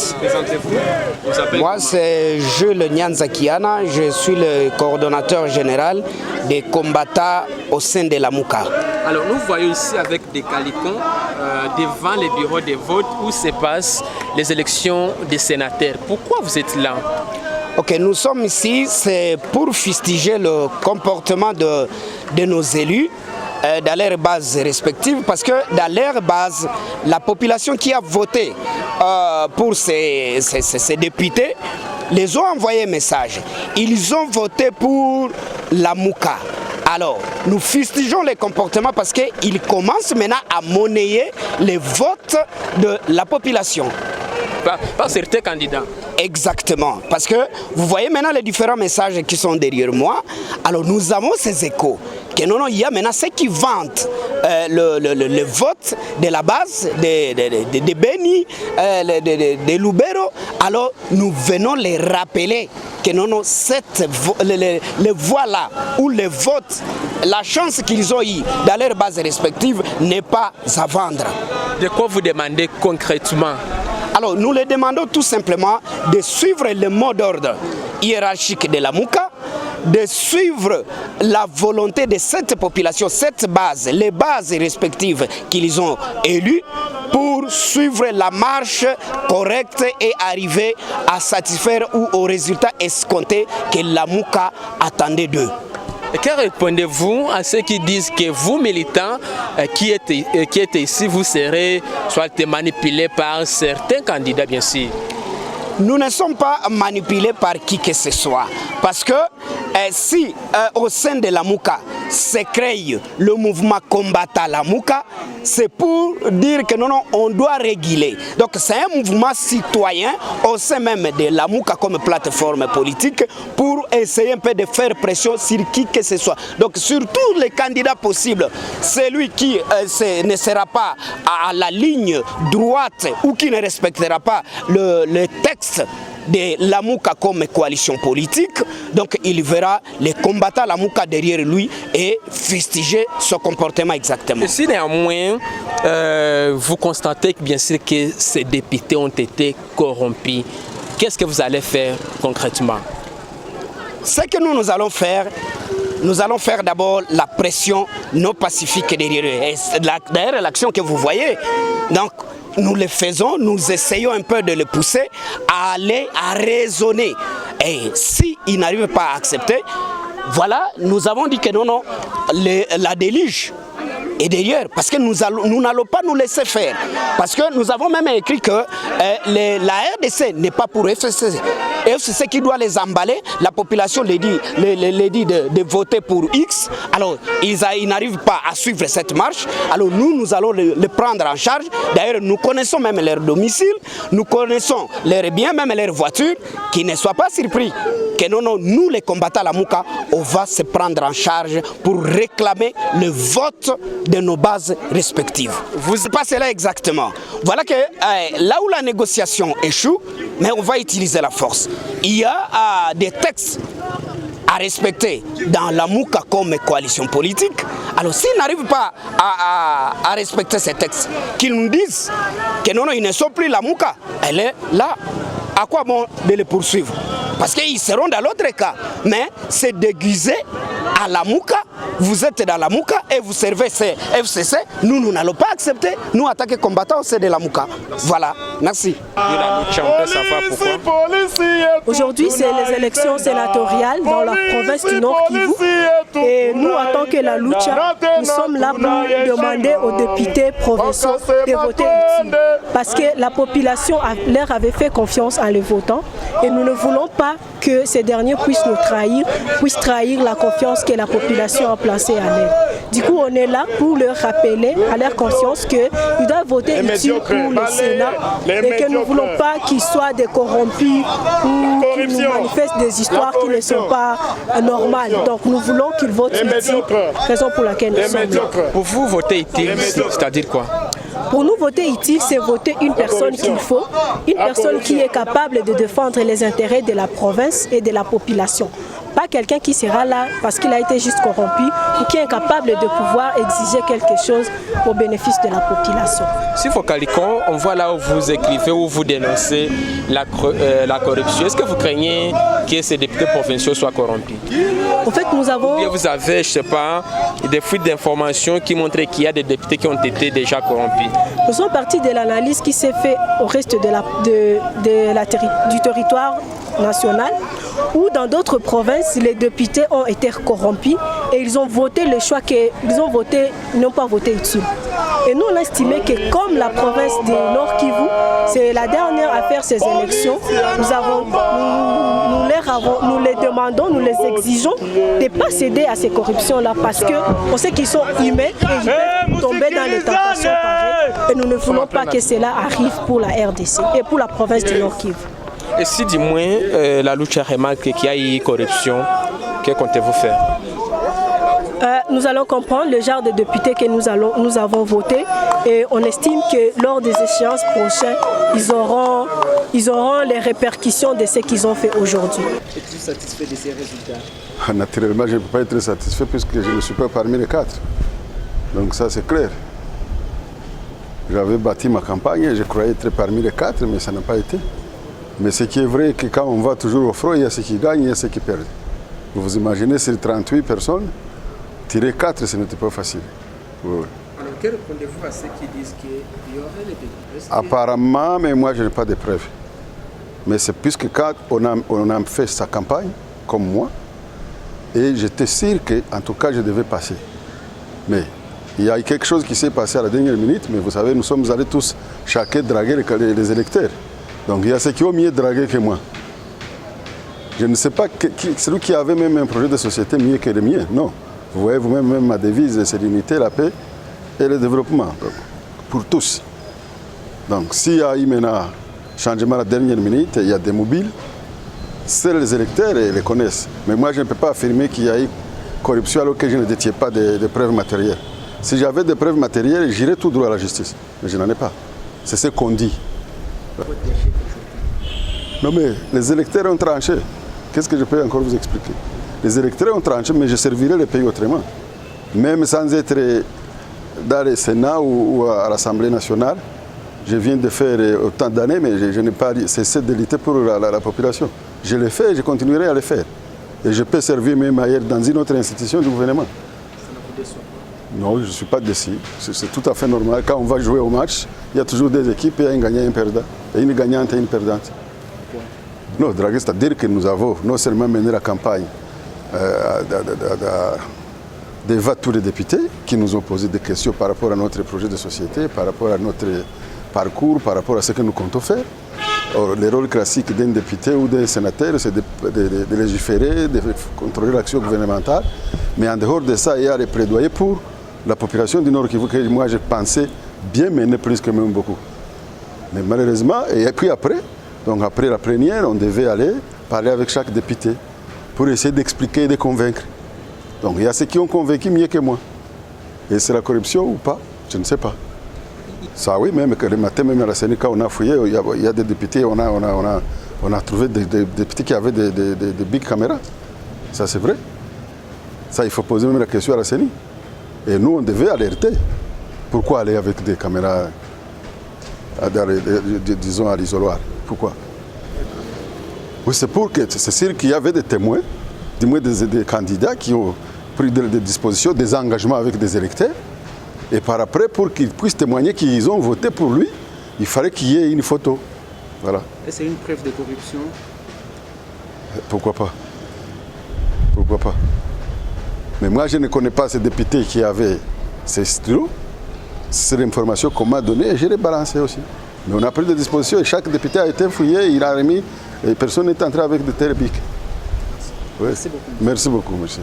Yes. Présentez-vous. Moi, c'est Jules Nyanzakiana. Je suis le coordonnateur général des combattants au sein de la Mouka. Alors, nous voyons ici avec des calicons devant les bureaux de vote où se passent les élections des sénateurs. Pourquoi vous êtes là? Ok, nous sommes ici, c'est pour fustiger le comportement de nos élus dans leurs bases respectives, parce que dans leur base, la population qui a voté pour ces députés les ont envoyé un message. Ils ont voté pour la Mouka. Alors, nous fustigeons les comportements parce qu'ils commencent maintenant à monnayer les votes de la population. Par certains candidats. Exactement, parce que vous voyez maintenant les différents messages qui sont derrière moi. Alors nous avons ces échos. Que non, il y a maintenant ceux qui vantent le vote de la base de Beni, de Lubero. Alors nous venons les rappeler que non, les voix là, ou les votes, la chance qu'ils ont eu dans leurs bases respectives n'est pas à vendre. De quoi vous demandez concrètement? Alors, nous les demandons tout simplement de suivre le mot d'ordre hiérarchique de la Mouka, de suivre la volonté de cette population, cette base, les bases respectives qu'ils ont élues pour suivre la marche correcte et arriver à satisfaire ou au résultat escompté que la Mouka attendait d'eux. Et que répondez-vous à ceux qui disent que vous, militants qui êtes ici, vous serez soit manipulés par certains candidats, bien sûr? Nous ne sommes pas manipulés par qui que ce soit. Parce que si au sein de la Mouka se crée le mouvement combattant la Mouka, c'est pour dire que non, on doit réguler. Donc c'est un mouvement citoyen au sein même de la Mouka comme plateforme politique pour essayer un peu de faire pression sur qui que ce soit. Donc sur tous les candidats possibles, celui qui ne sera pas à la ligne droite ou qui ne respectera pas le texte de la Mouka comme coalition politique, donc il verra les combattants la Mouka derrière lui et fustiger son comportement exactement. Et si néanmoins vous constatez que bien sûr que ces députés ont été corrompus, qu'est-ce que vous allez faire concrètement? Ce que nous allons faire, d'abord la pression non pacifique derrière eux. Et d'ailleurs l'action que vous voyez, donc nous le faisons, nous essayons un peu de le pousser à aller, à raisonner. Et s'ils n'arrivent pas à accepter, voilà, nous avons dit que non, la déluge est derrière, parce que nous n'allons pas nous laisser faire. Parce que nous avons même écrit que la RDC n'est pas pour FCC. FCC qui doit les emballer, la population les dit de voter pour X. Alors, ils n'arrivent pas à suivre cette marche. Alors, nous allons le prendre en charge. D'ailleurs, nous connaissons même leur domicile, nous connaissons leurs biens, même leurs voitures. Qu'ils ne soient pas surpris que non, nous les combattants à la Mouka, on va se prendre en charge pour réclamer le vote de nos bases respectives. Vous passez là exactement. Voilà que là où la négociation échoue, mais on va utiliser la force. Il y a des textes à respecter dans la Mouka comme coalition politique. Alors s'ils n'arrivent pas à respecter ces textes, qu'ils nous disent que non, ils ne sont plus la Mouka, elle est là. À quoi bon de les poursuivre? Parce qu'ils seront dans l'autre cas. Mais c'est déguisé à la Mouka. Vous êtes dans la Mouka et vous servez ces FCC. Nous n'allons pas accepter. Nous, attaquer combattants, c'est de la Mouka. Voilà. Merci. Aujourd'hui, c'est les élections sénatoriales dans la province du Nord Kivu. Et nous, en tant que la Lucha, nous sommes là pour demander aux députés provinciaux de voter utile. Parce que la population leur avait fait confiance en les votant. Et nous ne voulons pas que ces derniers puissent nous trahir, puissent trahir la confiance que la population a placée en eux. Du coup, on est là pour leur rappeler à leur conscience qu'ils doivent voter utile pour le Sénat et que nous ne voulons pas qu'ils soient des corrompus ou qu'ils nous manifestent des histoires qui ne sont pas normales. Donc nous voulons qu'ils votent utile, raison pour laquelle nous sommes là. Pour vous, voter utile, c'est-à-dire quoi? Pour nous, voter utile, c'est voter une personne qu'il faut, une personne qui est capable de défendre les intérêts de la province et de la population. pas quelqu'un qui sera là parce qu'il a été juste corrompu ou qui est incapable de pouvoir exiger quelque chose au bénéfice de la population. Sur vos calicons, on voit là où vous écrivez, où vous dénoncez la corruption. Est-ce que vous craignez que ces députés provinciaux soient corrompus? En fait, nous avons... Ou vous avez, je ne sais pas, des fuites d'informations qui montrent qu'il y a des députés qui ont été déjà corrompus? Nous sommes partis de l'analyse qui s'est faite au reste du territoire national, où dans d'autres provinces, les députés ont été corrompus et ils ont voté le choix qu'ils ont voté, ils n'ont pas voté utile. Et nous, on a estimé que comme la province du Nord Kivu, c'est la dernière à faire ces élections, nous les demandons, nous les exigeons de ne pas céder à ces corruptions-là parce qu'on sait qu'ils sont humains et ils peuvent tomber dans les tentations pareilles. Et nous ne voulons pas que cela arrive pour la RDC et pour la province du Nord Kivu. Et si du moins la Lucha remarque qu'il y a eu corruption, que comptez-vous faire? Nous allons comprendre le genre de députés que nous avons voté et on estime que lors des échéances prochaines, ils auront les répercussions de ce qu'ils ont fait aujourd'hui. Es-tu satisfait de ces résultats? Naturellement, je ne peux pas être satisfait puisque je ne suis pas parmi les 4. Donc ça, c'est clair. J'avais bâti ma campagne, je croyais être parmi les 4, mais ça n'a pas été. Mais ce qui est vrai, c'est que quand on va toujours au front, il y a ceux qui gagnent, il y a ceux qui perdent. Vous imaginez, sur 38 personnes, tirer 4, ce n'était pas facile. Oui. Alors, que répondez-vous à ceux qui disent qu'il y aurait les députés? Apparemment, mais moi, je n'ai pas de preuves. Mais c'est puisque quand on a fait sa campagne, comme moi, et j'étais sûr qu'en tout cas, je devais passer. Mais il y a quelque chose qui s'est passé à la dernière minute, mais vous savez, nous sommes allés tous, chacun draguer les électeurs. Donc il y a ceux qui ont mieux dragué que moi. Je ne sais pas celui qui avait même un projet de société mieux que le mien. Non. Vous voyez vous-même, même ma devise, c'est l'unité, la paix et le développement. Donc, pour tous. Donc s'il y a eu maintenant changement à la dernière minute, il y a des mobiles, seuls les électeurs les connaissent. Mais moi, je ne peux pas affirmer qu'il y a eu corruption alors que je ne détiens pas de preuves matérielles. Si j'avais des preuves matérielles, j'irais tout droit à la justice. Mais je n'en ai pas. C'est ce qu'on dit. Non mais les électeurs ont tranché. Qu'est-ce que je peux encore vous expliquer? Les électeurs ont tranché, mais je servirai le pays autrement. Même sans être dans le Sénat ou à l'Assemblée nationale, je viens de faire autant d'années, mais je n'ai pas cessé de lutter pour la population. Je l'ai fait et je continuerai à le faire. Et je peux servir même ailleurs dans une autre institution du gouvernement. Ça ne vous déçoit pas? Non, je ne suis pas déçu. C'est tout à fait normal. Quand on va jouer au match, il y a toujours des équipes, il y a un gagnant et un perdant. Et une gagnante et une perdante. Non, draguer, c'est-à-dire que nous avons non seulement mené la campagne devant tous les députés qui nous ont posé des questions par rapport à notre projet de société, par rapport à notre parcours, par rapport à ce que nous comptons faire. Or, le rôle classique d'un député ou d'un sénateur, c'est de légiférer, de contrôler l'action gouvernementale. Mais en dehors de ça, il y a les plaidoyers pour la population du Nord Kivu que moi je pensais bien mener plus que même beaucoup. Mais malheureusement, et puis après, donc après la plénière, on devait aller parler avec chaque député pour essayer d'expliquer et de convaincre. Donc il y a ceux qui ont convaincu mieux que moi. Et c'est la corruption ou pas? Je ne sais pas. Ça oui, même que le matin, même à la CENI, quand on a fouillé, il y a des députés, on a trouvé des députés qui avaient des big caméras. Ça c'est vrai. Ça, il faut poser même la question à la CENI. Et nous, on devait alerter. Pourquoi aller avec des caméras, disons, à l'isoloir? Pourquoi? Oui, c'est sûr qu'il y avait des témoins, du moins des candidats qui ont pris des dispositions, des engagements avec des électeurs. Et par après, pour qu'ils puissent témoigner qu'ils ont voté pour lui, il fallait qu'il y ait une photo. Voilà. Et c'est une preuve de corruption? Pourquoi pas? Pourquoi pas? Mais moi, je ne connais pas ces députés qui avaient ces stylos. C'est l'information qu'on m'a donnée et je l'ai balancée aussi. Mais on a pris des dispositions et chaque député a été fouillé, il a remis et personne n'est entré avec de tels bics. Merci beaucoup. Merci beaucoup, monsieur.